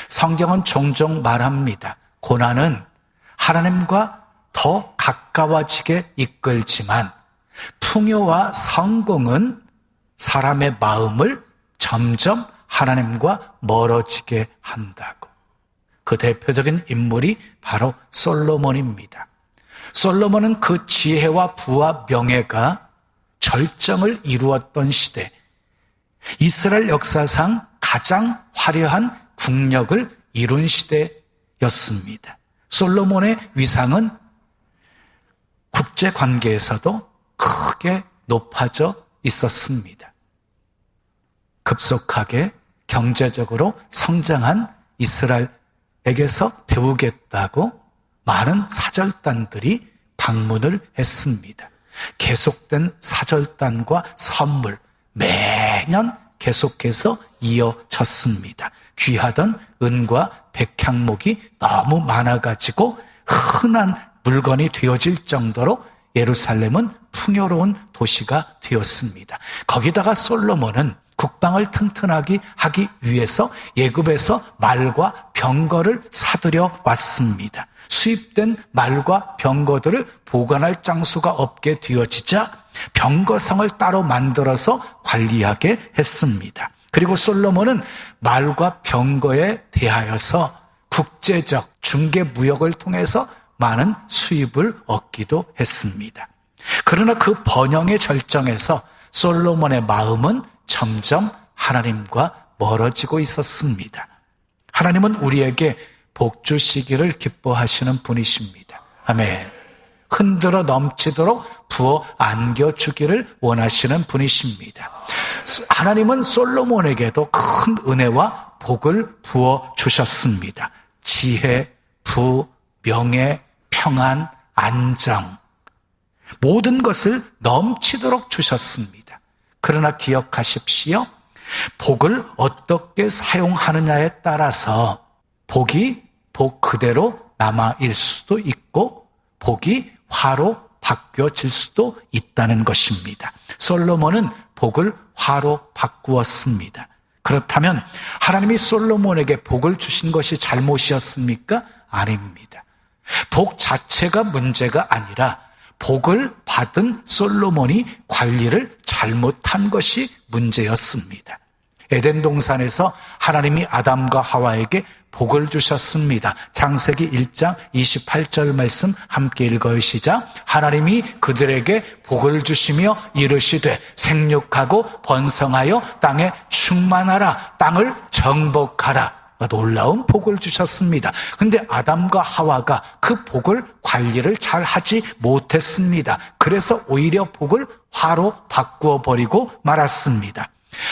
성경은 종종 말합니다. 고난은 하나님과 더 가까워지게 이끌지만 풍요와 성공은 사람의 마음을 점점 하나님과 멀어지게 한다고. 그 대표적인 인물이 바로 솔로몬입니다. 솔로몬은 그 지혜와 부와 명예가 절정을 이루었던 시대, 이스라엘 역사상 가장 화려한 국력을 이룬 시대였습니다. 솔로몬의 위상은 국제관계에서도 크게 높아져 있었습니다. 급속하게 경제적으로 성장한 이스라엘에게서 배우겠다고 많은 사절단들이 방문을 했습니다. 계속된 사절단과 선물, 매년 계속해서 이어졌습니다. 귀하던 은과 백향목이 너무 많아가지고 흔한 물건이 되어질 정도로 예루살렘은 풍요로운 도시가 되었습니다. 거기다가 솔로몬은 국방을 튼튼하게 하기 위해서 예굽에서 말과 병거를 사들여 왔습니다. 수입된 말과 병거들을 보관할 장소가 없게 되어지자 병거성을 따로 만들어서 관리하게 했습니다. 그리고 솔로몬은 말과 병거에 대하여서 국제적 중개 무역을 통해서 많은 수입을 얻기도 했습니다. 그러나 그 번영의 절정에서 솔로몬의 마음은 점점 하나님과 멀어지고 있었습니다. 하나님은 우리에게 복 주시기를 기뻐하시는 분이십니다. 아멘. 흔들어 넘치도록 부어 안겨주기를 원하시는 분이십니다. 하나님은 솔로몬에게도 큰 은혜와 복을 부어 주셨습니다. 지혜, 부, 명예, 평안, 안정, 모든 것을 넘치도록 주셨습니다. 그러나 기억하십시오. 복을 어떻게 사용하느냐에 따라서 복이 복 그대로 남아있을 수도 있고 복이 화로 바뀌어질 수도 있다는 것입니다. 솔로몬은 복을 화로 바꾸었습니다. 그렇다면 하나님이 솔로몬에게 복을 주신 것이 잘못이었습니까? 아닙니다. 복 자체가 문제가 아니라 복을 받은 솔로몬이 관리를 잘못한 것이 문제였습니다. 에덴 동산에서 하나님이 아담과 하와에게 복을 주셨습니다. 창세기 1장 28절 말씀 함께 읽어요. 시작. 하나님이 그들에게 복을 주시며 이르시되 생육하고 번성하여 땅에 충만하라, 땅을 정복하라. 놀라운 복을 주셨습니다. 근데 아담과 하와가 그 복을 관리를 잘 하지 못했습니다. 그래서 오히려 복을 화로 바꾸어 버리고 말았습니다.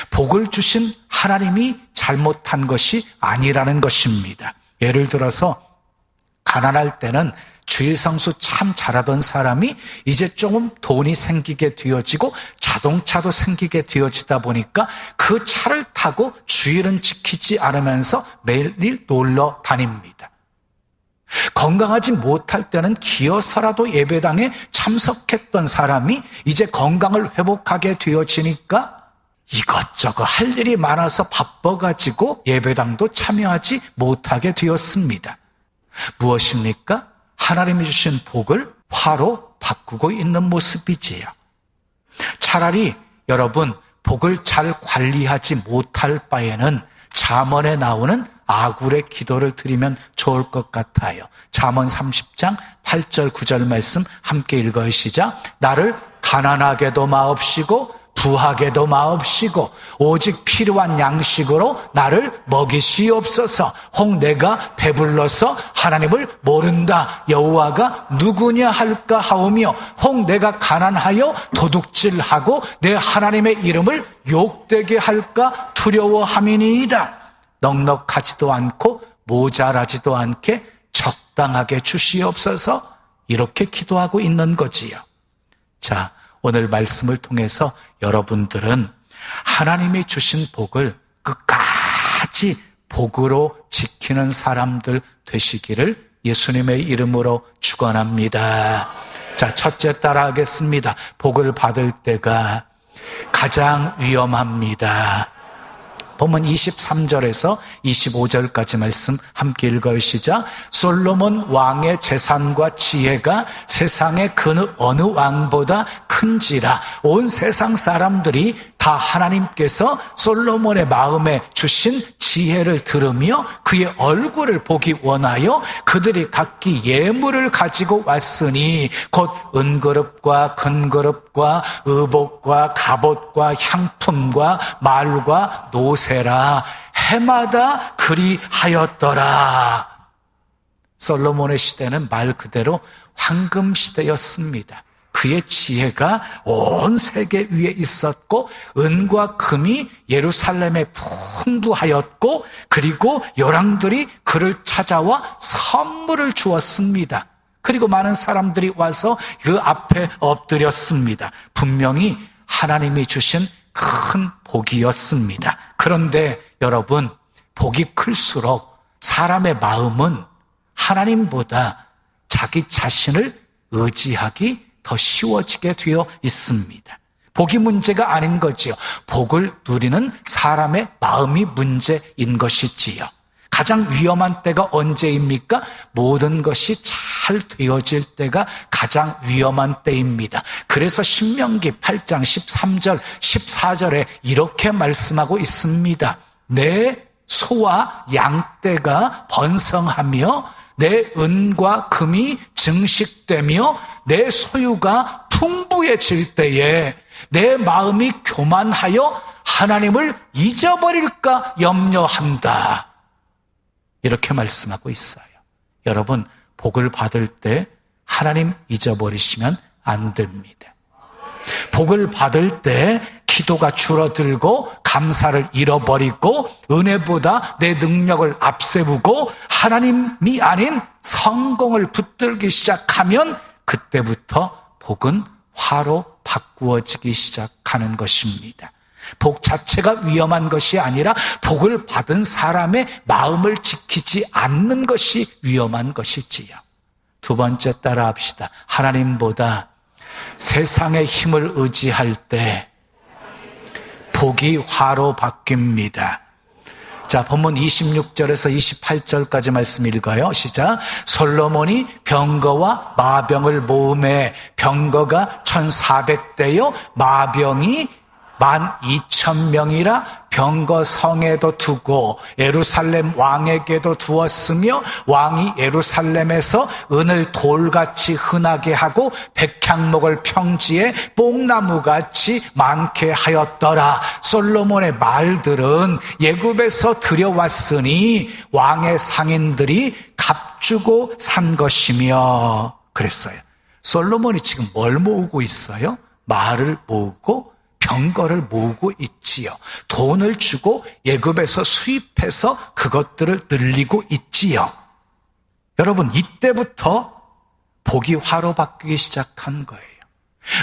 복을 주신 하나님이 잘못한 것이 아니라는 것입니다. 예를 들어서 가난할 때는 주일성수 참 잘하던 사람이 이제 조금 돈이 생기게 되어지고 자동차도 생기게 되어지다 보니까 그 차를 타고 주일은 지키지 않으면서 매일 놀러 다닙니다. 건강하지 못할 때는 기어서라도 예배당에 참석했던 사람이 이제 건강을 회복하게 되어지니까 이것저것 할 일이 많아서 바빠가지고 예배당도 참여하지 못하게 되었습니다. 무엇입니까? 하나님이 주신 복을 화로 바꾸고 있는 모습이지요. 차라리 여러분 복을 잘 관리하지 못할 바에는 잠언에 나오는 아굴의 기도를 드리면 좋을 것 같아요. 잠언 30장 8절 9절 말씀 함께 읽어요. 시작. 나를 가난하게도 마옵시고 부하게도 마옵시고 오직 필요한 양식으로 나를 먹이시옵소서. 혹 내가 배불러서 하나님을 모른다 여호와가 누구냐 할까 하오며 혹 내가 가난하여 도둑질하고 내 하나님의 이름을 욕되게 할까 두려워함이니이다. 넉넉하지도 않고 모자라지도 않게 적당하게 주시옵소서. 이렇게 기도하고 있는 거지요. 자, 오늘 말씀을 통해서 여러분들은 하나님이 주신 복을 끝까지 복으로 지키는 사람들 되시기를 예수님의 이름으로 축원합니다. 자, 첫째 따라하겠습니다. 복을 받을 때가 가장 위험합니다. 본문 23절에서 25절까지 말씀 함께 읽어요. 시작. 솔로몬 왕의 재산과 지혜가 세상의 그 어느 왕보다 큰지라. 온 세상 사람들이 다 하나님께서 솔로몬의 마음에 주신 지혜를 들으며 그의 얼굴을 보기 원하여 그들이 각기 예물을 가지고 왔으니 곧 은그릇과 금그릇과 의복과 갑옷과 향품과 말과 노새라. 해마다 그리하였더라. 솔로몬의 시대는 말 그대로 황금 시대였습니다. 그의 지혜가 온 세계 위에 있었고 은과 금이 예루살렘에 풍부하였고 그리고 열왕들이 그를 찾아와 선물을 주었습니다. 그리고 많은 사람들이 와서 그 앞에 엎드렸습니다. 분명히 하나님이 주신 큰 복이었습니다. 그런데 여러분, 복이 클수록 사람의 마음은 하나님보다 자기 자신을 의지하기 더 쉬워지게 되어 있습니다. 복이 문제가 아닌 거지요. 복을 누리는 사람의 마음이 문제인 것이지요. 가장 위험한 때가 언제입니까? 모든 것이 잘 되어질 때가 가장 위험한 때입니다. 그래서 신명기 8장 13절, 14절에 이렇게 말씀하고 있습니다. 내 소와 양떼가 번성하며 내 은과 금이 증식되며 내 소유가 풍부해질 때에 내 마음이 교만하여 하나님을 잊어버릴까 염려한다. 이렇게 말씀하고 있어요. 여러분, 복을 받을 때 하나님 잊어버리시면 안 됩니다. 복을 받을 때 기도가 줄어들고 감사를 잃어버리고 은혜보다 내 능력을 앞세우고 하나님이 아닌 성공을 붙들기 시작하면 그때부터 복은 화로 바꾸어지기 시작하는 것입니다. 복 자체가 위험한 것이 아니라 복을 받은 사람의 마음을 지키지 않는 것이 위험한 것이지요. 두 번째 따라 합시다. 하나님보다 세상의 힘을 의지할 때 복이 화로 바뀝니다. 자, 본문 26절에서 28절까지 말씀 읽어요. 시작. 솔로몬이 병거와 마병을 모으매 병거가 1400대요 마병이 12,000명이라 병거 성에도 두고 예루살렘 왕에게도 두었으며 왕이 예루살렘에서 은을 돌같이 흔하게 하고 백향목을 평지에 뽕나무같이 많게 하였더라. 솔로몬의 말들은 예굽에서 들여왔으니 왕의 상인들이 값주고 산 것이며 그랬어요. 솔로몬이 지금 뭘 모으고 있어요? 말을 모으고 병거를 모으고 있지요. 돈을 주고 예굽에서 수입해서 그것들을 늘리고 있지요. 여러분, 이때부터 복이 화로 바뀌기 시작한 거예요.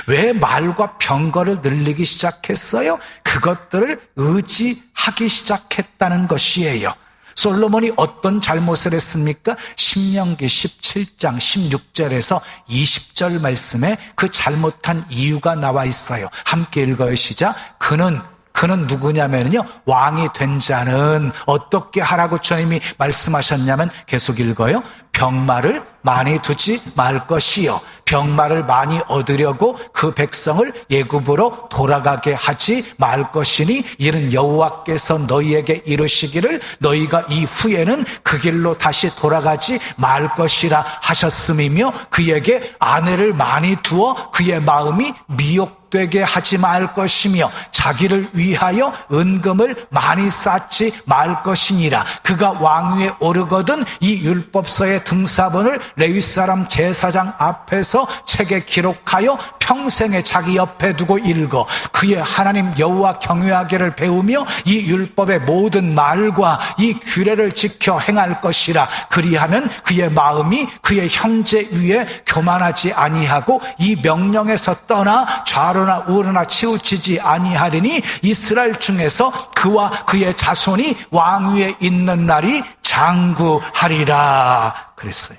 왜 말과 병거를 늘리기 시작했어요? 그것들을 의지하기 시작했다는 것이에요. 솔로몬이 어떤 잘못을 했습니까? 신명기 17장 16절에서 20절 말씀에 그 잘못한 이유가 나와 있어요. 함께 읽어요. 시작. 그는 누구냐면요, 왕이 된 자는 어떻게 하라고 주님이 말씀하셨냐면 계속 읽어요. 병마를 많이 두지 말 것이요, 병마를 많이 얻으려고 그 백성을 예굽으로 돌아가게 하지 말 것이니 이는 여호와께서 너희에게 이르시기를 너희가 이후에는 그 길로 다시 돌아가지 말 것이라 하셨음이며 그에게 아내를 많이 두어 그의 마음이 미혹되게 하지 말 것이며 자기를 위하여 은금을 많이 쌓지 말 것이니라. 그가 왕위에 오르거든 이 율법서의 등사본을 레위 사람 제사장 앞에서 책에 기록하여 평생에 자기 옆에 두고 읽어 그의 하나님 여호와 경외하기를 배우며 이 율법의 모든 말과 이 규례를 지켜 행할 것이라. 그리하면 그의 마음이 그의 형제 위에 교만하지 아니하고 이 명령에서 떠나 좌로나 우로나 치우치지 아니하리니 이스라엘 중에서 그와 그의 자손이 왕위에 있는 날이 장구하리라 그랬어요.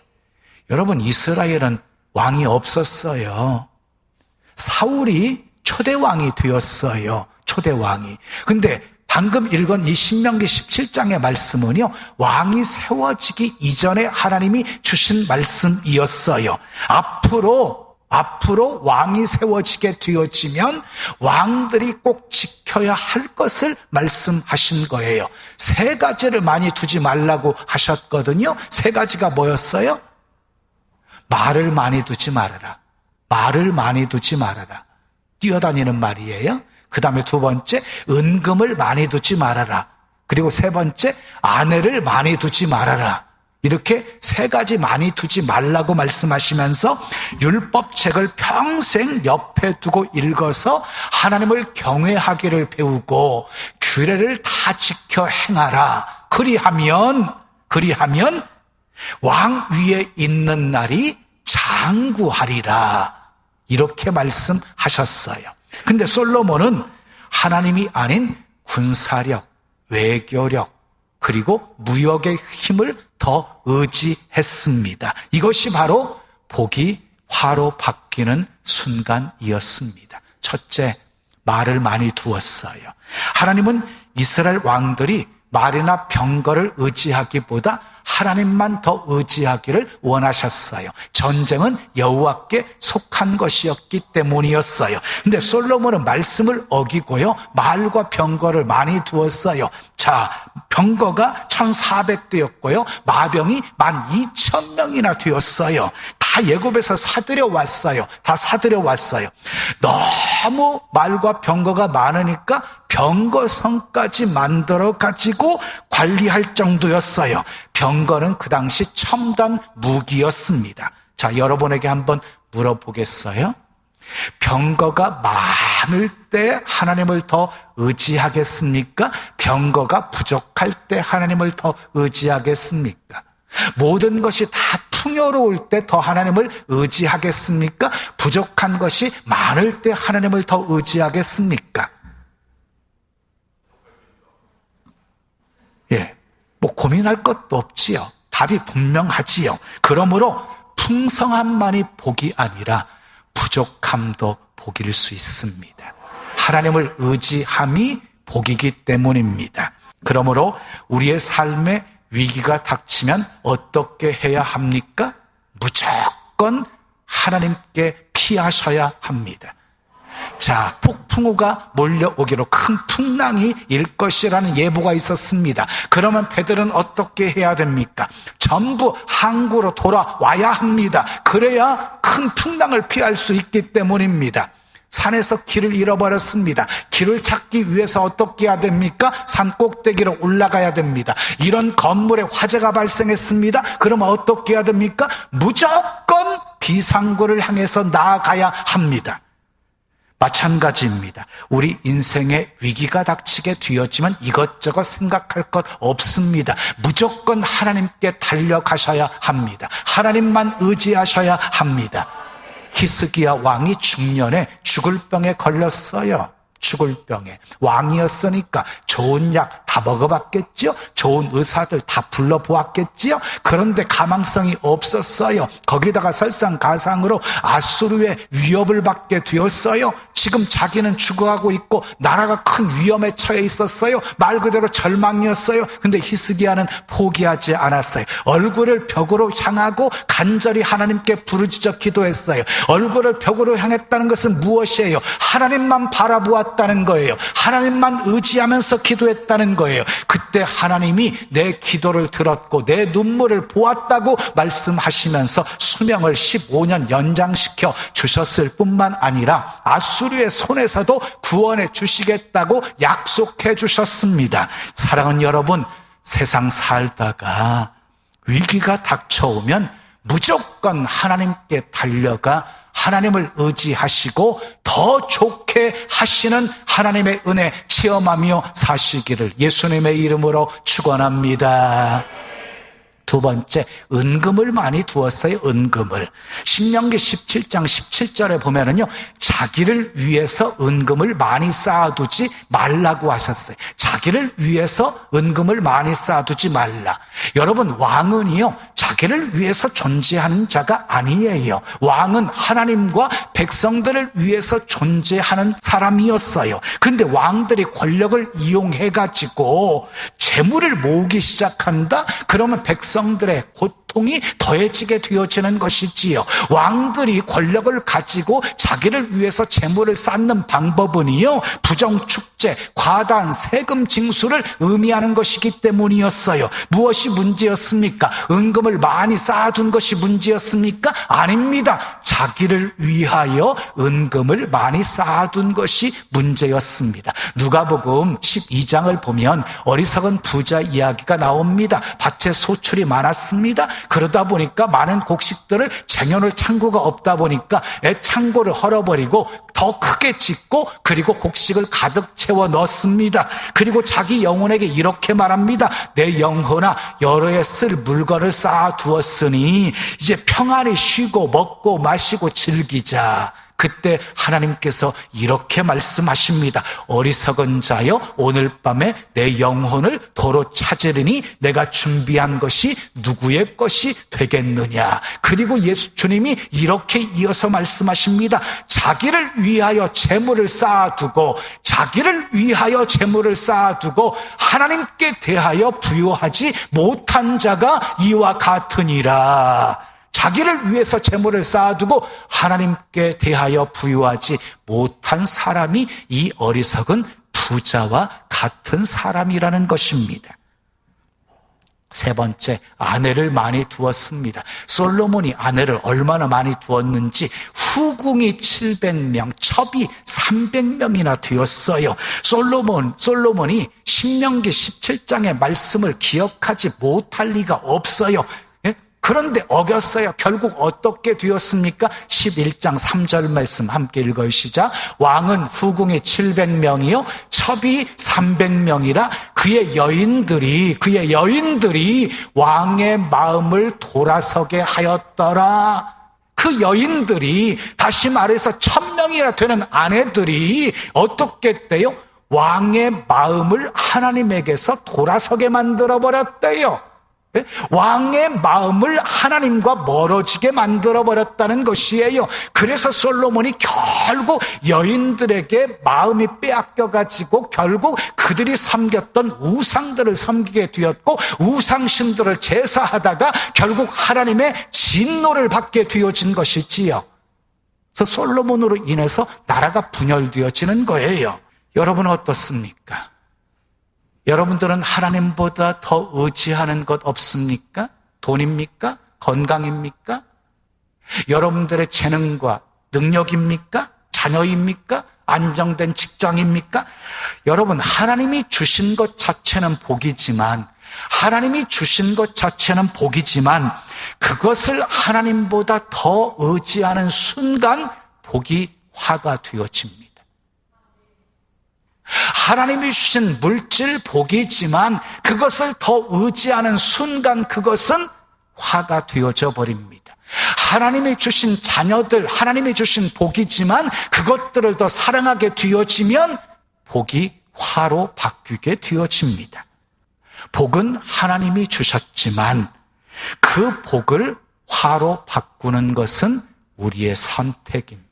여러분, 이스라엘은 왕이 없었어요. 사울이 초대왕이 되었어요. 초대왕이. 근데 방금 읽은 이 신명기 17장의 말씀은요, 왕이 세워지기 이전에 하나님이 주신 말씀이었어요. 앞으로 왕이 세워지게 되어지면 왕들이 꼭 지켜야 할 것을 말씀하신 거예요. 세 가지를 많이 두지 말라고 하셨거든요. 세 가지가 뭐였어요? 말을 많이 두지 말아라. 말을 많이 두지 말아라. 뛰어다니는 말이에요. 그 다음에 두 번째, 은금을 많이 두지 말아라. 그리고 세 번째, 아내를 많이 두지 말아라. 이렇게 세 가지 많이 두지 말라고 말씀하시면서 율법책을 평생 옆에 두고 읽어서 하나님을 경외하기를 배우고 규례를 다 지켜 행하라. 그리하면 왕 위에 있는 날이 장구하리라. 이렇게 말씀하셨어요. 근데 솔로몬은 하나님이 아닌 군사력, 외교력, 그리고 무역의 힘을 더 의지했습니다. 이것이 바로 복이 화로 바뀌는 순간이었습니다. 첫째, 말을 많이 두었어요. 하나님은 이스라엘 왕들이 말이나 병거를 의지하기보다 하나님만 더 의지하기를 원하셨어요. 전쟁은 여호와께 속한 것이었기 때문이었어요. 근데 솔로몬은 말씀을 어기고요, 말과 병거를 많이 두었어요. 자, 병거가 1,400대였고요, 마병이 12,000명이나 되었어요. 다 예굽에서 사들여 왔어요. 너무 말과 병거가 많으니까 병거성까지 만들어 가지고 관리할 정도였어요. 병거는 그 당시 첨단 무기였습니다. 자, 여러분에게 한번 물어보겠어요? 병거가 많을 때 하나님을 더 의지하겠습니까? 병거가 부족할 때 하나님을 더 의지하겠습니까? 모든 것이 다 풍요로울 때 더 하나님을 의지하겠습니까? 부족한 것이 많을 때 하나님을 더 의지하겠습니까? 고민할 것도 없지요. 답이 분명하지요. 그러므로 풍성함만이 복이 아니라 부족함도 복일 수 있습니다. 하나님을 의지함이 복이기 때문입니다. 그러므로 우리의 삶에 위기가 닥치면 어떻게 해야 합니까? 무조건 하나님께 피하셔야 합니다. 자, 폭풍우가 몰려오기로 큰 풍랑이 일 것이라는 예보가 있었습니다. 그러면 배들은 어떻게 해야 됩니까? 전부 항구로 돌아와야 합니다. 그래야 큰 풍랑을 피할 수 있기 때문입니다. 산에서 길을 잃어버렸습니다. 길을 찾기 위해서 어떻게 해야 됩니까? 산 꼭대기로 올라가야 됩니다. 이런 건물에 화재가 발생했습니다. 그러면 어떻게 해야 됩니까? 무조건 비상구를 향해서 나아가야 합니다. 마찬가지입니다. 우리 인생에 위기가 닥치게 되었지만 이것저것 생각할 것 없습니다. 무조건 하나님께 달려가셔야 합니다. 하나님만 의지하셔야 합니다. 히스기야 왕이 중년에 죽을 병에 걸렸어요. 죽을 병에. 왕이었으니까 좋은 약 다 먹어봤겠죠? 좋은 의사들 다 불러보았겠지요? 그런데 가망성이 없었어요. 거기다가 설상가상으로 아수르의 위협을 받게 되었어요. 지금 자기는 죽어가고 있고 나라가 큰 위험에 처해 있었어요. 말 그대로 절망이었어요. 근데 히스기야는 포기하지 않았어요. 얼굴을 벽으로 향하고 간절히 하나님께 부르짖어 기도했어요. 얼굴을 벽으로 향했다는 것은 무엇이에요? 하나님만 바라보았다는 거예요. 하나님만 의지하면서 기도했다는 거예요. 그때 하나님이 내 기도를 들었고 내 눈물을 보았다고 말씀하시면서 수명을 15년 연장시켜 주셨을 뿐만 아니라 아수르의 손에서도 구원해 주시겠다고 약속해 주셨습니다. 사랑하는 여러분, 세상 살다가 위기가 닥쳐오면 무조건 하나님께 달려가 하나님을 의지하시고 더 좋게 하시는 하나님의 은혜 체험하며 사시기를 예수님의 이름으로 축원합니다. 두 번째, 은금을 많이 두었어요. 은금을. 신명기 17장 17절에 보면은요, 자기를 위해서 은금을 많이 쌓아두지 말라고 하셨어요. 자기를 위해서 은금을 많이 쌓아두지 말라. 여러분, 왕은요, 자기를 위해서 존재하는 자가 아니에요. 왕은 하나님과 백성들을 위해서 존재하는 사람이었어요. 근데 왕들이 권력을 이용해가지고 재물을 모으기 시작한다? 그러면 백성들의 고통이 더해지게 되어지는 것이지요. 왕들이 권력을 가지고 자기를 위해서 재물을 쌓는 방법은요, 부정축제, 과단, 세금 징수를 의미하는 것이기 때문이었어요. 무엇이 문제였습니까? 은금을 많이 쌓아둔 것이 문제였습니까? 아닙니다. 자기를 위하여 은금을 많이 쌓아둔 것이 문제였습니다. 누가복음 12장을 보면 어리석은 부자 이야기가 나옵니다. 밭에 소출이 많았습니다. 그러다 보니까 많은 곡식들을 쟁여놓을 창고가 없다 보니까 창고를 헐어버리고 더 크게 짓고 그리고 곡식을 가득 채워 넣었습니다. 그리고 자기 영혼에게 이렇게 말합니다. 내 영혼아, 여러 해 쓸 물건을 쌓아두었으니 이제 평안히 쉬고 먹고 마시고 즐기자. 그때 하나님께서 이렇게 말씀하십니다. 어리석은 자여, 오늘 밤에 내 영혼을 도로 찾으리니 내가 준비한 것이 누구의 것이 되겠느냐. 그리고 예수 주님이 이렇게 이어서 말씀하십니다. 자기를 위하여 재물을 쌓아두고 자기를 위하여 재물을 쌓아두고 하나님께 대하여 부여하지 못한 자가 이와 같으니라. 자기를 위해서 재물을 쌓아두고 하나님께 대하여 부유하지 못한 사람이 이 어리석은 부자와 같은 사람이라는 것입니다. 세 번째, 아내를 많이 두었습니다. 솔로몬이 아내를 얼마나 많이 두었는지 후궁이 700명, 첩이 300명이나 되었어요. 솔로몬이 신명기 17장의 말씀을 기억하지 못할 리가 없어요. 그런데 어겼어요. 결국 어떻게 되었습니까? 11장 3절 말씀 함께 읽어요. 시작. 왕은 후궁이 700명이요 첩이 300명이라 그의 여인들이 왕의 마음을 돌아서게 하였더라. 그 여인들이, 다시 말해서 1000명이나 되는 아내들이 어떻게 했대요? 왕의 마음을 하나님에게서 돌아서게 만들어버렸대요. 왕의 마음을 하나님과 멀어지게 만들어버렸다는 것이에요. 그래서 솔로몬이 결국 여인들에게 마음이 빼앗겨가지고 결국 그들이 섬겼던 우상들을 섬기게 되었고 우상신들을 제사하다가 결국 하나님의 진노를 받게 되어진 것이지요. 그래서 솔로몬으로 인해서 나라가 분열되어지는 거예요. 여러분은 어떻습니까? 여러분들은 하나님보다 더 의지하는 것 없습니까? 돈입니까? 건강입니까? 여러분들의 재능과 능력입니까? 자녀입니까? 안정된 직장입니까? 여러분, 하나님이 주신 것 자체는 복이지만 그것을 하나님보다 더 의지하는 순간 복이 화가 되어집니다. 하나님이 주신 물질 복이지만 그것을 더 의지하는 순간 그것은 화가 되어져 버립니다. 하나님이 주신 자녀들, 하나님이 주신 복이지만 그것들을 더 사랑하게 되어지면 복이 화로 바뀌게 되어집니다. 복은 하나님이 주셨지만 그 복을 화로 바꾸는 것은 우리의 선택입니다.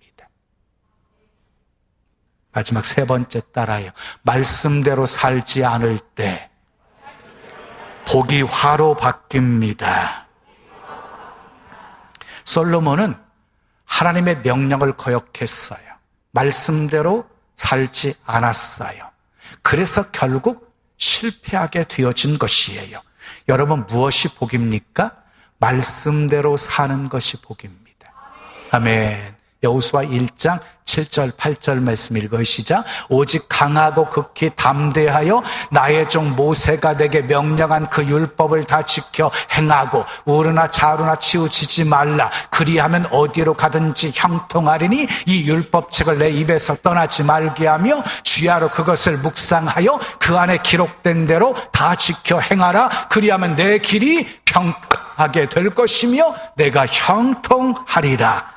마지막 세 번째 따라요. 말씀대로 살지 않을 때 복이 화로 바뀝니다. 솔로몬은 하나님의 명령을 거역했어요. 말씀대로 살지 않았어요. 그래서 결국 실패하게 되어진 것이에요. 여러분, 무엇이 복입니까? 말씀대로 사는 것이 복입니다. 아멘. 여호수아 1장 7절 8절 말씀 읽으시자. 오직 강하고 극히 담대하여 나의 종 모세가 내게 명령한 그 율법을 다 지켜 행하고 우르나 좌루나 치우치지 말라. 그리하면 어디로 가든지 형통하리니 이 율법책을 내 입에서 떠나지 말게 하며 주야로 그것을 묵상하여 그 안에 기록된 대로 다 지켜 행하라. 그리하면 내 길이 평하게 될 것이며 내가 형통하리라.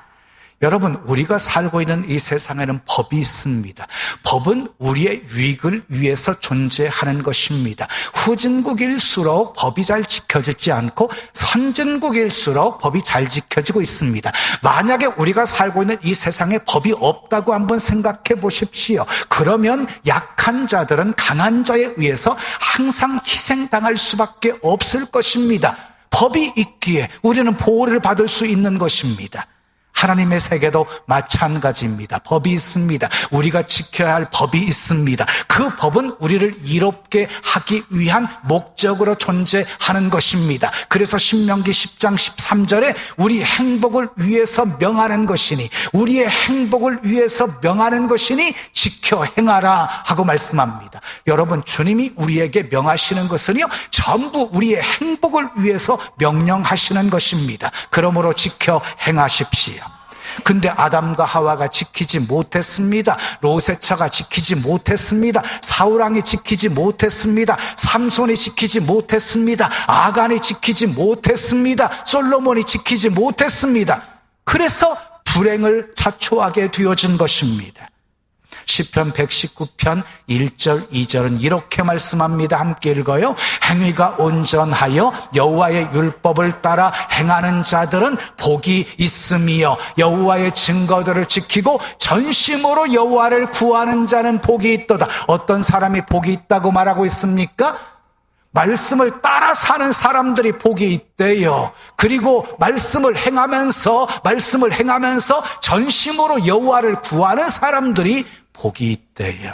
여러분, 우리가 살고 있는 이 세상에는 법이 있습니다. 법은 우리의 유익을 위해서 존재하는 것입니다. 후진국일수록 법이 잘 지켜지지 않고 선진국일수록 법이 잘 지켜지고 있습니다. 만약에 우리가 살고 있는 이 세상에 법이 없다고 한번 생각해 보십시오. 그러면 약한 자들은 강한 자에 의해서 항상 희생당할 수밖에 없을 것입니다. 법이 있기에 우리는 보호를 받을 수 있는 것입니다. 하나님의 세계도 마찬가지입니다. 법이 있습니다. 우리가 지켜야 할 법이 있습니다. 그 법은 우리를 이롭게 하기 위한 목적으로 존재하는 것입니다. 그래서 신명기 10장 13절에 우리 행복을 위해서 명하는 것이니, 우리의 행복을 위해서 명하는 것이니 지켜 행하라 하고 말씀합니다. 여러분, 주님이 우리에게 명하시는 것은요, 전부 우리의 행복을 위해서 명령하시는 것입니다. 그러므로 지켜 행하십시오. 근데 아담과 하와가 지키지 못했습니다. 로세차가 지키지 못했습니다. 사울왕이 지키지 못했습니다. 삼손이 지키지 못했습니다. 아간이 지키지 못했습니다. 솔로몬이 지키지 못했습니다. 그래서 불행을 자초하게 되어진 것입니다. 시편 119편 1절 2절은 이렇게 말씀합니다. 함께 읽어요. 행위가 온전하여 여호와의 율법을 따라 행하는 자들은 복이 있으며 여호와의 증거들을 지키고 전심으로 여호와를 구하는 자는 복이 있도다. 어떤 사람이 복이 있다고 말하고 있습니까? 말씀을 따라 사는 사람들이 복이 있대요. 그리고 말씀을 행하면서 전심으로 여호와를 구하는 사람들이 복이 있대요.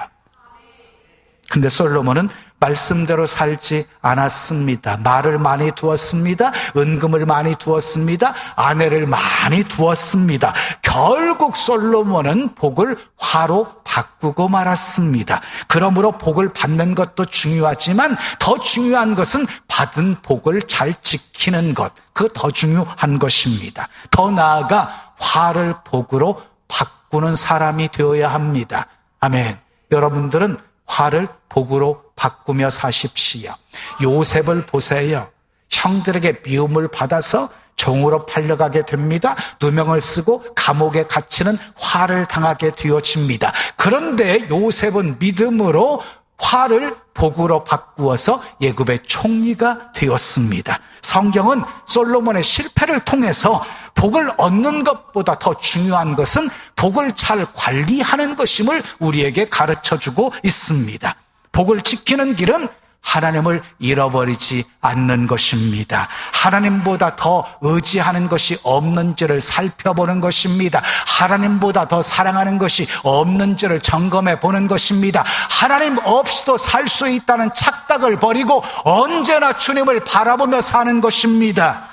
근데 솔로몬은 말씀대로 살지 않았습니다. 말을 많이 두었습니다. 은금을 많이 두었습니다. 아내를 많이 두었습니다. 결국 솔로몬은 복을 화로 바꾸고 말았습니다. 그러므로 복을 받는 것도 중요하지만 더 중요한 것은 받은 복을 잘 지키는 것, 그 더 중요한 것입니다. 더 나아가 화를 복으로 바꾸는 사람이 되어야 합니다. 아멘. 여러분들은 화를 복으로 바꾸며 사십시오. 요셉을 보세요. 형들에게 미움을 받아서 종으로 팔려가게 됩니다. 누명을 쓰고 감옥에 갇히는 화를 당하게 되어집니다. 그런데 요셉은 믿음으로 화를 복으로 바꾸어서 애굽의 총리가 되었습니다. 성경은 솔로몬의 실패를 통해서 복을 얻는 것보다 더 중요한 것은 복을 잘 관리하는 것임을 우리에게 가르쳐주고 있습니다. 복을 지키는 길은 하나님을 잃어버리지 않는 것입니다. 하나님보다 더 의지하는 것이 없는지를 살펴보는 것입니다. 하나님보다 더 사랑하는 것이 없는지를 점검해 보는 것입니다. 하나님 없이도 살 수 있다는 착각을 버리고 언제나 주님을 바라보며 사는 것입니다.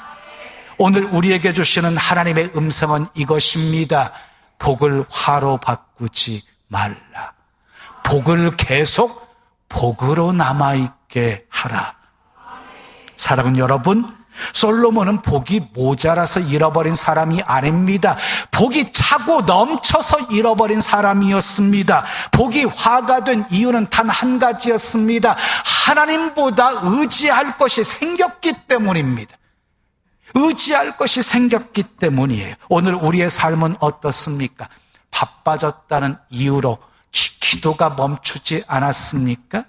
오늘 우리에게 주시는 하나님의 음성은 이것입니다. 복을 화로 바꾸지 말라. 복을 계속 복으로 남아있게 하라. 사랑하는 여러분, 솔로몬은 복이 모자라서 잃어버린 사람이 아닙니다. 복이 차고 넘쳐서 잃어버린 사람이었습니다. 복이 화가 된 이유는 단 한 가지였습니다. 하나님보다 의지할 것이 생겼기 때문입니다. 의지할 것이 생겼기 때문이에요. 오늘 우리의 삶은 어떻습니까? 바빠졌다는 이유로 기도가 멈추지 않았습니까?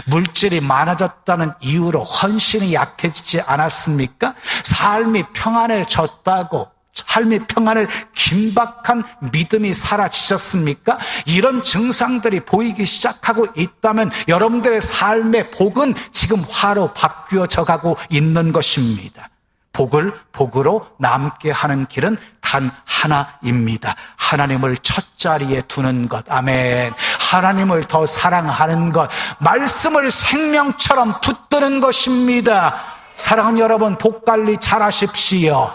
물질이 많아졌다는 이유로 헌신이 약해지지 않았습니까? 삶이 평안해졌다고, 삶이 평안해 긴박한 믿음이 사라지셨습니까? 이런 증상들이 보이기 시작하고 있다면 여러분들의 삶의 복은 지금 화로 바뀌어져 가고 있는 것입니다. 복을 복으로 남게 하는 길은 단 하나입니다. 하나님을 첫 자리에 두는 것. 아멘. 하나님을 더 사랑하는 것. 말씀을 생명처럼 붙드는 것입니다. 사랑하는 여러분, 복 관리 잘 하십시오.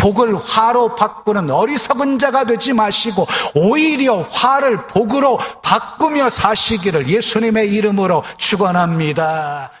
복을 화로 바꾸는 어리석은 자가 되지 마시고 오히려 화를 복으로 바꾸며 사시기를 예수님의 이름으로 축원합니다.